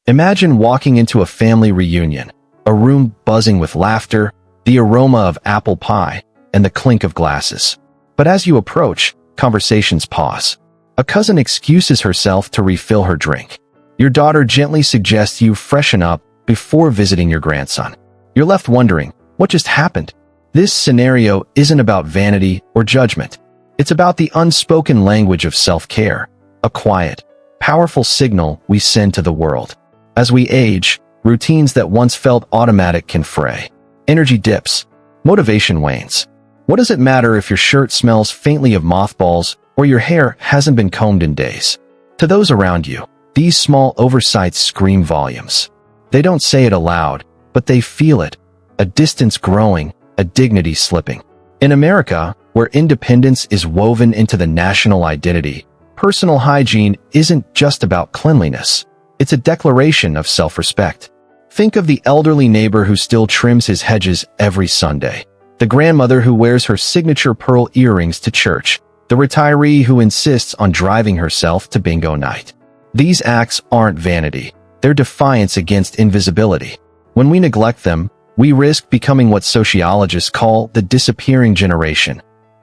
Imagine walking into a family reunion, a room buzzing with laughter, the aroma of apple pie, and the clink of glasses. But as you approach, conversations pause. A cousin excuses herself to refill her drink. Your daughter gently suggests you freshen up before visiting your grandson. You're left wondering, what just happened? This scenario isn't about vanity or judgment. It's about the unspoken language of self-care, a quiet, powerful signal we send to the world. As we age, routines that once felt automatic can fray. Energy dips. Motivation wanes. What does it matter if your shirt smells faintly of mothballs or your hair hasn't been combed in days? To those around you, these small oversights scream volumes. They don't say it aloud, but they feel it. A distance growing, a dignity slipping. In America, where independence is woven into the national identity, personal hygiene isn't just about cleanliness. It's a declaration of self-respect. Think of the elderly neighbor who still trims his hedges every Sunday, the grandmother who wears her signature pearl earrings to church, the retiree who insists on driving herself to bingo night. These acts aren't vanity. They're defiance against invisibility. When we neglect them, we risk becoming what sociologists call the disappearing generation.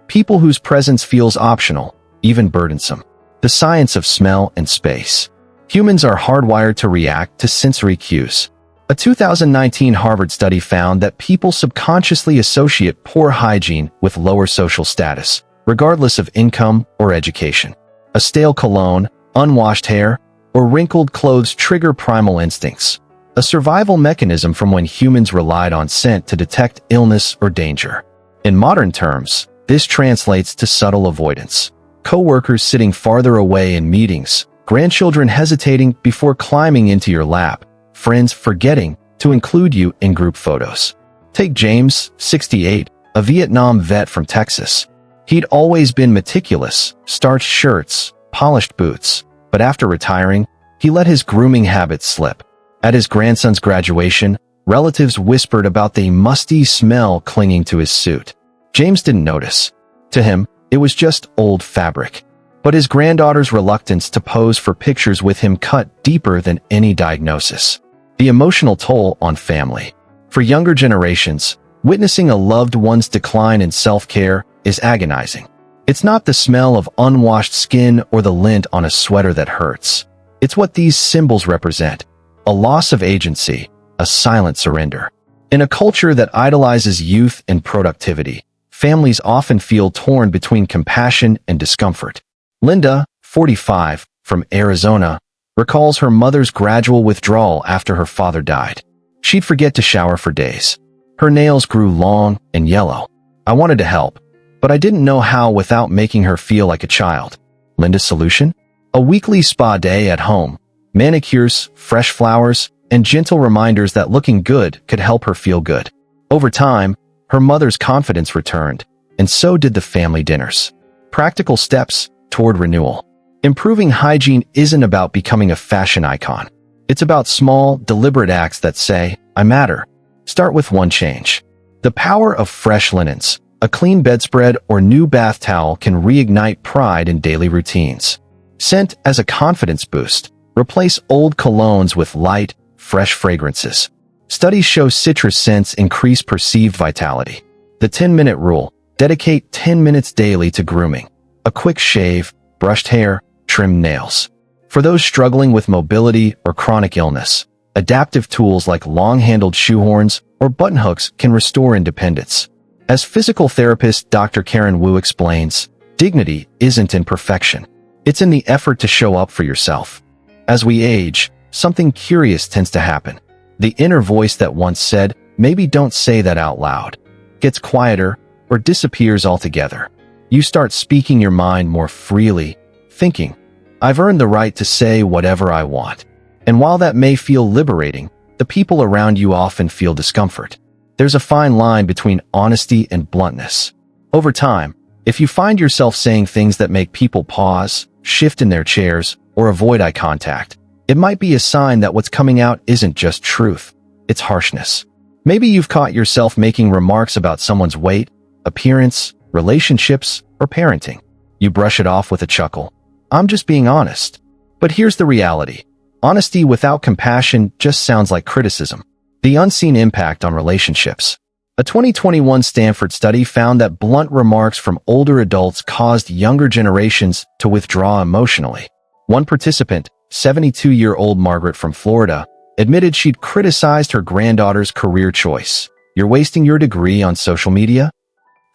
People whose presence feels optional, even burdensome. The science of smell and space. Humans are hardwired to react to sensory cues. A 2019 Harvard study found that people subconsciously associate poor hygiene with lower social status, regardless of income or education. A stale cologne, unwashed hair, or wrinkled clothes trigger primal instincts, a survival mechanism from when humans relied on scent to detect illness or danger. In modern terms, this translates to subtle avoidance. Co-workers sitting farther away in meetings, grandchildren hesitating before climbing into your lap, friends forgetting to include you in group photos. Take James, 68, a Vietnam vet from Texas. He'd always been meticulous, starched shirts, polished boots, but after retiring, he let his grooming habits slip. At his grandson's graduation, relatives whispered about the musty smell clinging to his suit. James didn't notice. To him, it was just old fabric. But his granddaughter's reluctance to pose for pictures with him cut deeper than any diagnosis. The emotional toll on family. For younger generations, witnessing a loved one's decline in self-care is agonizing. It's not the smell of unwashed skin or the lint on a sweater that hurts. It's what these symbols represent. A loss of agency, a silent surrender. In a culture that idolizes youth and productivity, families often feel torn between compassion and discomfort. Linda, 45, from Arizona, recalls her mother's gradual withdrawal after her father died. She'd forget to shower for days. Her nails grew long and yellow. I wanted to help, but I didn't know how without making her feel like a child. Linda's solution? A weekly spa day at home. Manicures, fresh flowers, and gentle reminders that looking good could help her feel good. Over time, her mother's confidence returned, and so did the family dinners. Practical steps toward renewal. Improving hygiene isn't about becoming a fashion icon. It's about small, deliberate acts that say, I matter. Start with one change. The power of fresh linens, a clean bedspread or new bath towel can reignite pride in daily routines. Scent as a confidence boost. Replace old colognes with light, fresh fragrances. Studies show citrus scents increase perceived vitality. The 10-minute rule. Dedicate 10 minutes daily to grooming. A quick shave, brushed hair, trimmed nails. For those struggling with mobility or chronic illness, adaptive tools like long-handled shoehorns or button hooks can restore independence. As physical therapist Dr. Karen Wu explains, dignity isn't in perfection. It's in the effort to show up for yourself. As we age, something curious tends to happen. The inner voice that once said, maybe don't say that out loud, gets quieter or disappears altogether. You start speaking your mind more freely, thinking, I've earned the right to say whatever I want. And while that may feel liberating, the people around you often feel discomfort. There's a fine line between honesty and bluntness. Over time, if you find yourself saying things that make people pause, shift in their chairs, or avoid eye contact, it might be a sign that what's coming out isn't just truth, it's harshness. Maybe you've caught yourself making remarks about someone's weight, appearance, relationships, or parenting. You brush it off with a chuckle. I'm just being honest. But here's the reality. Honesty without compassion just sounds like criticism. The unseen impact on relationships. A 2021 Stanford study found that blunt remarks from older adults caused younger generations to withdraw emotionally. One participant, 72-year-old Margaret from Florida, admitted she'd criticized her granddaughter's career choice. "You're wasting your degree on social media?"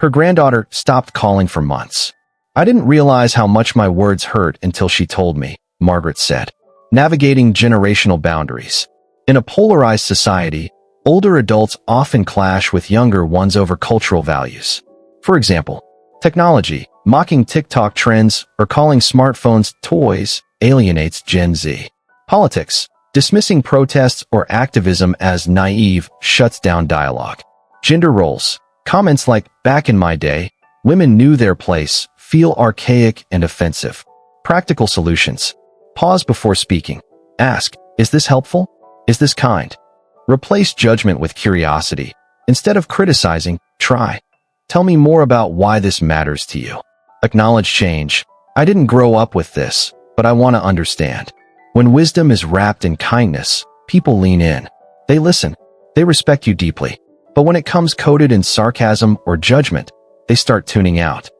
Her granddaughter stopped calling for months. "I didn't realize how much my words hurt until she told me," Margaret said. Navigating generational boundaries. In a polarized society, older adults often clash with younger ones over cultural values. For example, technology, mocking TikTok trends, or calling smartphones toys alienates Gen Z. Politics, dismissing protests or activism as naive shuts down dialogue. Gender roles, comments like "back in my day, women knew their place" feel archaic and offensive. Practical solutions. Pause before speaking. Ask, "Is this helpful? Is this kind?" Replace judgment with curiosity. Instead of criticizing, try. "Tell me more about why this matters to you." Acknowledge change. "I didn't grow up with this, but I want to understand." When wisdom is wrapped in kindness, people lean in. They listen. They respect you deeply. But when it comes coated in sarcasm or judgment, they start tuning out.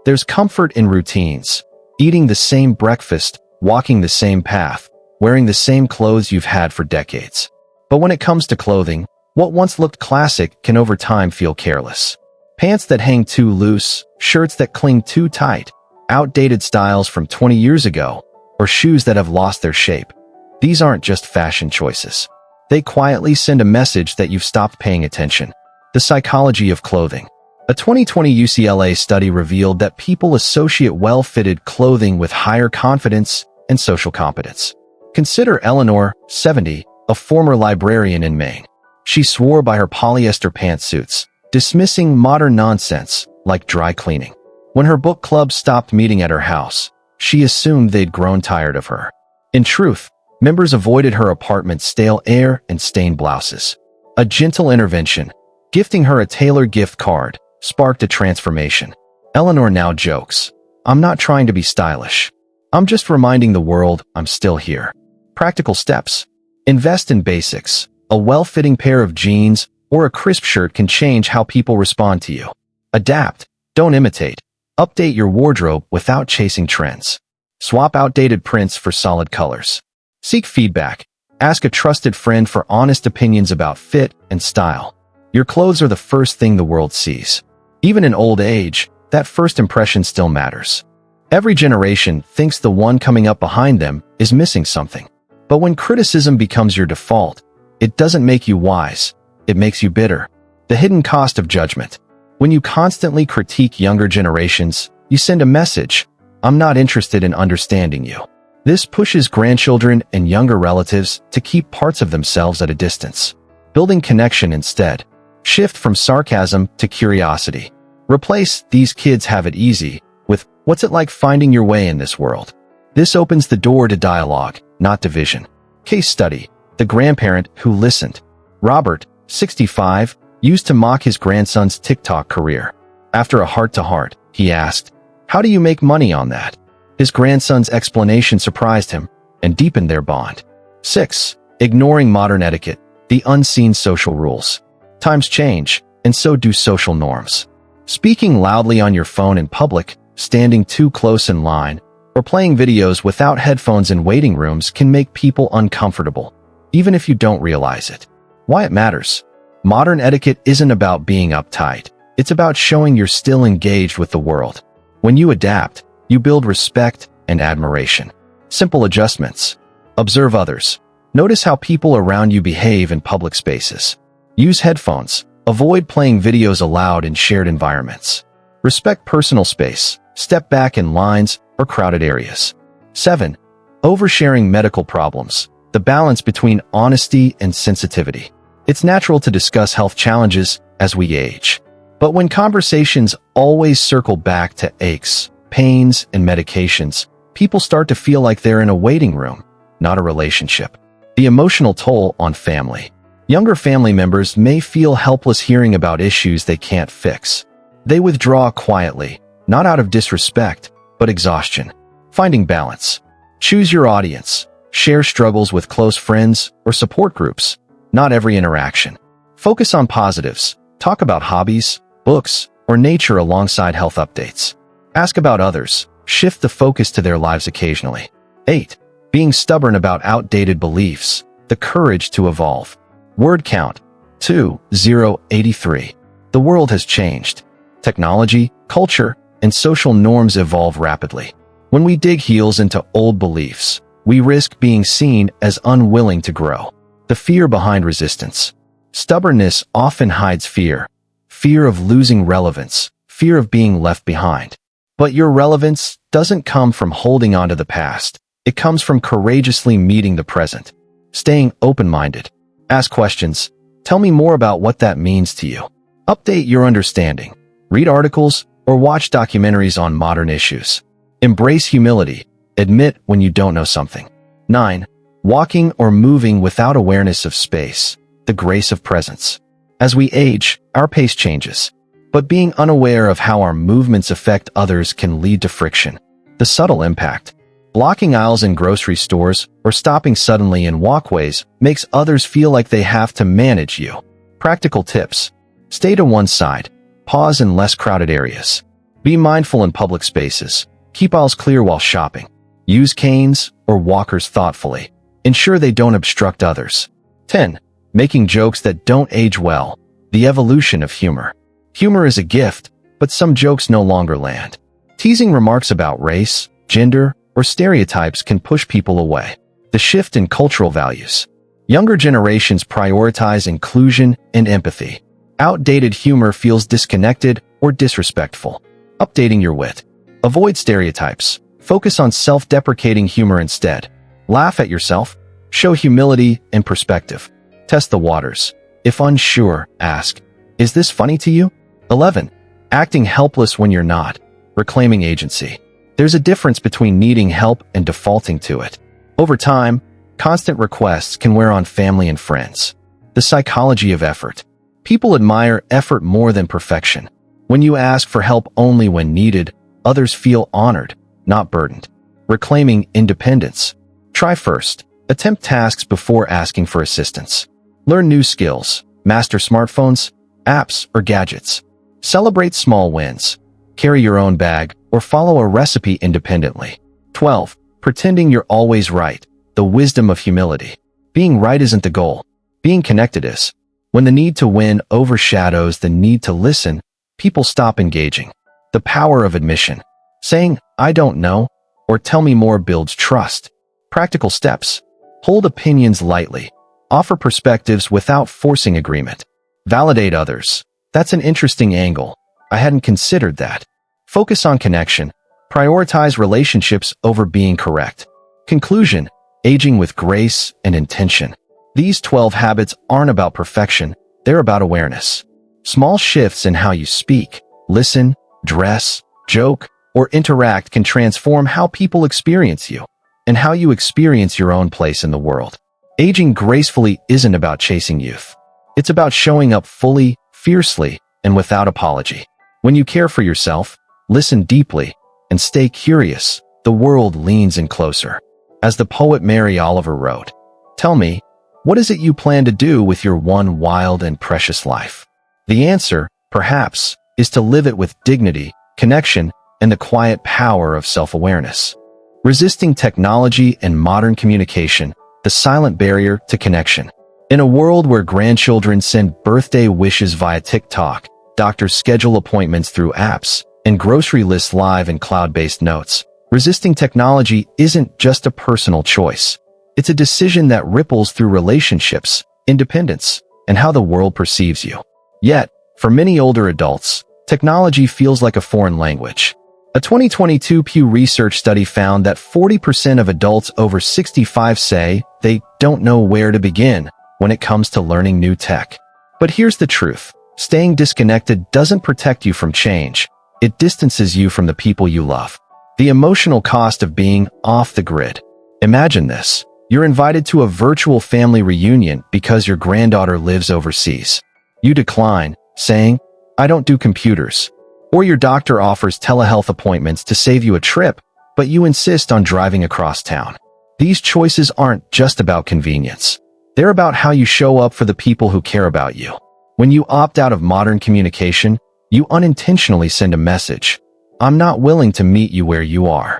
There's comfort in routines. Eating the same breakfast, walking the same path, wearing the same clothes you've had for decades. But when it comes to clothing, what once looked classic can over time feel careless. Pants that hang too loose, shirts that cling too tight, outdated styles from 20 years ago, or shoes that have lost their shape. These aren't just fashion choices. They quietly send a message that you've stopped paying attention. The psychology of clothing. A 2020 UCLA study revealed that people associate well-fitted clothing with higher confidence and social competence. Consider Eleanor, 70, a former librarian in Maine. She swore by her polyester pantsuits, dismissing modern nonsense like dry cleaning. When her book club stopped meeting at her house, she assumed they'd grown tired of her. In truth, members avoided her apartment's stale air and stained blouses. A gentle intervention, gifting her a tailored gift card, sparked a transformation. Eleanor now jokes, "I'm not trying to be stylish. I'm just reminding the world I'm still here." Practical steps. Invest in basics. A well-fitting pair of jeans or a crisp shirt can change how people respond to you. Adapt. Don't imitate. Update your wardrobe without chasing trends. Swap outdated prints for solid colors. Seek feedback. Ask a trusted friend for honest opinions about fit and style. Your clothes are the first thing the world sees. Even in old age, that first impression still matters. Every generation thinks the one coming up behind them is missing something. But when criticism becomes your default, it doesn't make you wise, it makes you bitter. The hidden cost of judgment. When you constantly critique younger generations, you send a message, "I'm not interested in understanding you." This pushes grandchildren and younger relatives to keep parts of themselves at a distance. Building connection instead. Shift from sarcasm to curiosity. Replace "these kids have it easy" with "what's it like finding your way in this world?" This opens the door to dialogue, not division. Case study. The grandparent who listened. Robert, 65, used to mock his grandson's TikTok career. After a heart-to-heart, he asked, "How do you make money on that?" His grandson's explanation surprised him and deepened their bond. 6. Ignoring modern etiquette. The unseen social rules. Times change, and so do social norms. Speaking loudly on your phone in public, standing too close in line, or playing videos without headphones in waiting rooms can make people uncomfortable, even if you don't realize it. Why it matters. Modern etiquette isn't about being uptight. It's about showing you're still engaged with the world. When you adapt, you build respect and admiration. Simple adjustments. Observe others. Notice how people around you behave in public spaces. Use headphones. Avoid playing videos aloud in shared environments. Respect personal space. Step back in lines or crowded areas. 7. Oversharing medical problems. The balance between honesty and sensitivity. It's natural to discuss health challenges as we age. But when conversations always circle back to aches, pains, and medications, people start to feel like they're in a waiting room, not a relationship. The emotional toll on family. Younger family members may feel helpless hearing about issues they can't fix. They withdraw quietly, not out of disrespect, but exhaustion. Finding balance. Choose your audience. Share struggles with close friends or support groups, not every interaction. Focus on positives. Talk about hobbies, books, or nature alongside health updates. Ask about others. Shift the focus to their lives occasionally. 8. Being stubborn about outdated beliefs. The courage to evolve. Word count 2083. The world has changed. Technology, culture, and social norms evolve rapidly. When we dig heels into old beliefs, we risk being seen as unwilling to grow. The fear behind resistance. Stubbornness often hides fear. Fear of losing relevance, fear of being left behind. But your relevance doesn't come from holding on to the past. It comes from courageously meeting the present. Staying open-minded. Ask questions. Tell me more about what that means to you. Update your understanding. Read articles or watch documentaries on modern issues. Embrace humility. Admit when you don't know something. 9. Walking or moving without awareness of space. The grace of presence. As we age, our pace changes. But being unaware of how our movements affect others can lead to friction. The subtle impact. Blocking aisles in grocery stores or stopping suddenly in walkways makes others feel like they have to manage you. Practical tips. Stay to one side. Pause in less crowded areas. Be mindful in public spaces. Keep aisles clear while shopping. Use canes or walkers thoughtfully. Ensure they don't obstruct others. 10. Making jokes that don't age well. The evolution of humor. Humor is a gift, but some jokes no longer land. Teasing remarks about race, gender, or stereotypes can push people away. The shift in cultural values. Younger generations prioritize inclusion and empathy. Outdated humor feels disconnected or disrespectful. Updating your wit. Avoid stereotypes. Focus on self-deprecating humor instead. Laugh at yourself. Show humility and perspective. Test the waters. If unsure, ask, "Is this funny to you?" 11. Acting helpless when you're not. Reclaiming agency. There's a difference between needing help and defaulting to it. Over time, constant requests can wear on family and friends. The psychology of effort. People admire effort more than perfection. When you ask for help only when needed, others feel honored, not burdened. Reclaiming independence. Try first. Attempt tasks before asking for assistance. Learn new skills. Master smartphones, apps, or gadgets. Celebrate small wins. Carry your own bag or follow a recipe independently. 12. Pretending you're always right. The wisdom of humility. Being right isn't the goal. Being connected is. When the need to win overshadows the need to listen, people stop engaging. The power of admission. Saying, "I don't know," or "tell me more" builds trust. Practical steps. Hold opinions lightly. Offer perspectives without forcing agreement. Validate others. That's an interesting angle. I hadn't considered that. Focus on connection. Prioritize relationships over being correct. Conclusion. Aging with grace and intention. These 12 habits aren't about perfection, they're about awareness. Small shifts in how you speak, listen, dress, joke, or interact can transform how people experience you and how you experience your own place in the world. Aging gracefully isn't about chasing youth. It's about showing up fully, fiercely, and without apology. When you care for yourself, listen deeply, and stay curious, the world leans in closer. As the poet Mary Oliver wrote, "Tell me, what is it you plan to do with your one wild and precious life?" The answer, perhaps, is to live it with dignity, connection, and the quiet power of self-awareness. Resisting technology and modern communication, the silent barrier to connection. In a world where grandchildren send birthday wishes via TikTok, doctors schedule appointments through apps, and grocery lists live in cloud-based notes, resisting technology isn't just a personal choice. It's a decision that ripples through relationships, independence, and how the world perceives you. Yet, for many older adults, technology feels like a foreign language. A 2022 Pew Research study found that 40% of adults over 65 say they don't know where to begin when it comes to learning new tech. But here's the truth. Staying disconnected doesn't protect you from change. It distances you from the people you love. The emotional cost of being off the grid. Imagine this. You're invited to a virtual family reunion because your granddaughter lives overseas. You decline, saying, "I don't do computers." Or your doctor offers telehealth appointments to save you a trip, but you insist on driving across town. These choices aren't just about convenience. They're about how you show up for the people who care about you. When you opt out of modern communication, you unintentionally send a message. I'm not willing to meet you where you are.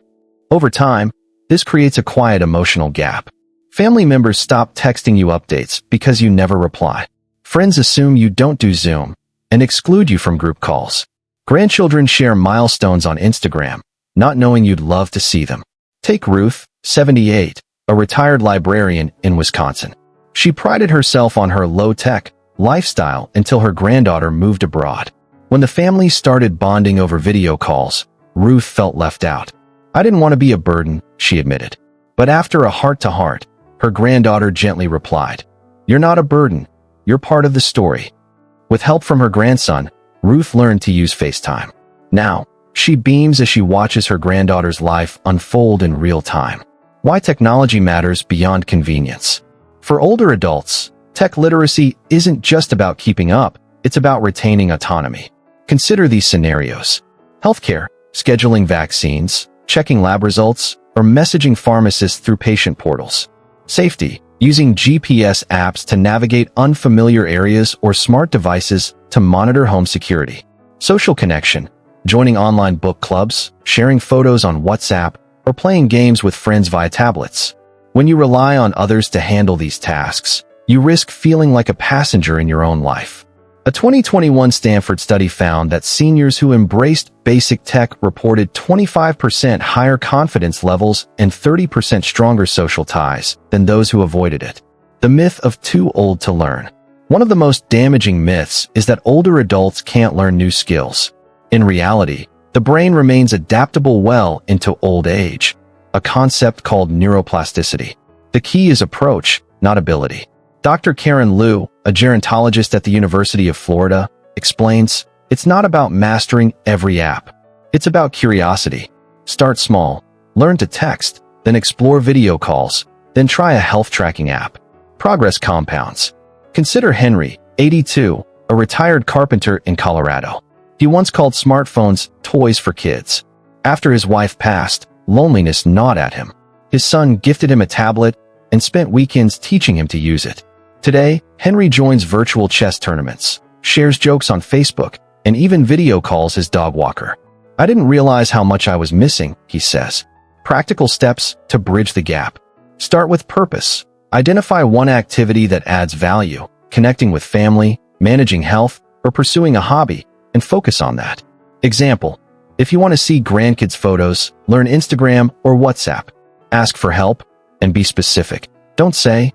Over time, this creates a quiet emotional gap. Family members stop texting you updates because you never reply. Friends assume you don't do Zoom and exclude you from group calls. Grandchildren share milestones on Instagram, not knowing you'd love to see them. Take Ruth, 78, a retired librarian in Wisconsin. She prided herself on her low-tech lifestyle until her granddaughter moved abroad. When the family started bonding over video calls, Ruth felt left out. I didn't want to be a burden, she admitted. But after a heart-to-heart, her granddaughter gently replied, "You're not a burden. You're part of the story." With help from her grandson, Ruth learned to use FaceTime. Now, she beams as she watches her granddaughter's life unfold in real time. Why technology matters beyond convenience. For older adults, tech literacy isn't just about keeping up, it's about retaining autonomy. Consider these scenarios. Healthcare, scheduling vaccines, checking lab results, or messaging pharmacists through patient portals. Safety, using GPS apps to navigate unfamiliar areas or smart devices to monitor home security. Social connection, joining online book clubs, sharing photos on WhatsApp, or playing games with friends via tablets. When you rely on others to handle these tasks, you risk feeling like a passenger in your own life. A 2021 Stanford study found that seniors who embraced basic tech reported 25% higher confidence levels and 30% stronger social ties than those who avoided it. The myth of too old to learn. One of the most damaging myths is that older adults can't learn new skills. In reality, the brain remains adaptable well into old age, a concept called neuroplasticity. The key is approach, not ability. Dr. Karen Liu, a gerontologist at the University of Florida, explains, it's not about mastering every app. It's about curiosity. Start small, learn to text, then explore video calls, then try a health tracking app. Progress compounds. Consider Henry, 82, a retired carpenter in Colorado. He once called smartphones toys for kids. After his wife passed, loneliness gnawed at him. His son gifted him a tablet and spent weekends teaching him to use it. Today, Henry joins virtual chess tournaments, shares jokes on Facebook, and even video calls his dog walker. I didn't realize how much I was missing, he says. Practical steps to bridge the gap. Start with purpose. Identify one activity that adds value, connecting with family, managing health, or pursuing a hobby, and focus on that. Example, if you want to see grandkids' photos, learn Instagram or WhatsApp. Ask for help and be specific. Don't say,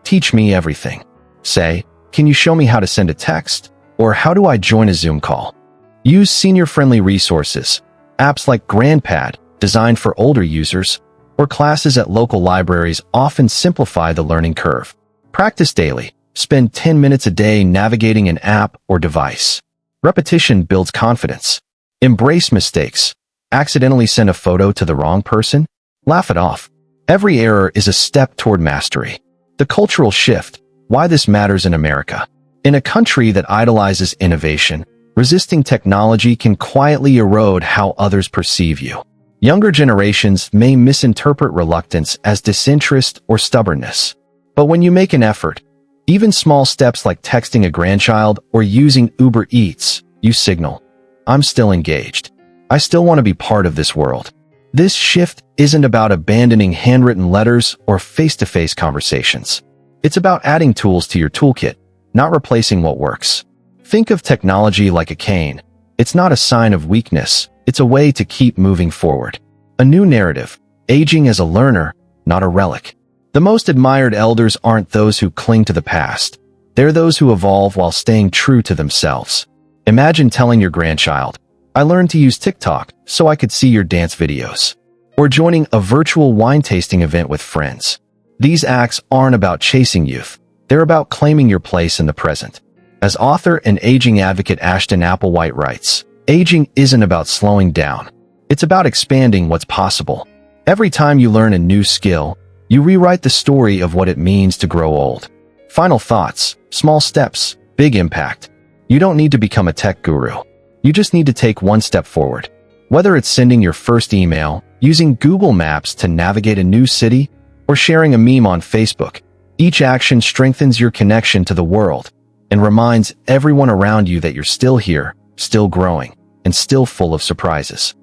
"Teach me everything." Say, "Can you show me how to send a text?" Or "How do I join a Zoom call?" Use senior-friendly resources, apps like GrandPad, designed for older users, or classes at local libraries often simplify the learning curve. Practice daily. Spend 10 minutes a day navigating an app or device. Repetition builds confidence. Embrace mistakes. Accidentally send a photo to the wrong person? Laugh it off. Every error is a step toward mastery. The cultural shift, why this matters in America. In a country that idolizes innovation, resisting technology can quietly erode how others perceive you. Younger generations may misinterpret reluctance as disinterest or stubbornness. But when you make an effort, even small steps like texting a grandchild or using Uber Eats, you signal, "I'm still engaged. I still want to be part of this world." This shift isn't about abandoning handwritten letters or face-to-face conversations. It's about adding tools to your toolkit, not replacing what works. Think of technology like a cane. It's not a sign of weakness. It's a way to keep moving forward. A new narrative, aging as a learner, not a relic. The most admired elders aren't those who cling to the past. They're those who evolve while staying true to themselves. Imagine telling your grandchild, "I learned to use TikTok so I could see your dance videos." Or joining a virtual wine tasting event with friends. These acts aren't about chasing youth. They're about claiming your place in the present. As author and aging advocate Ashton Applewhite writes, aging isn't about slowing down. It's about expanding what's possible. Every time you learn a new skill, you rewrite the story of what it means to grow old. Final thoughts, small steps, big impact. You don't need to become a tech guru. You just need to take one step forward. Whether it's sending your first email, using Google Maps to navigate a new city, or sharing a meme on Facebook. Each action strengthens your connection to the world and reminds everyone around you that you're still here, still growing, and still full of surprises.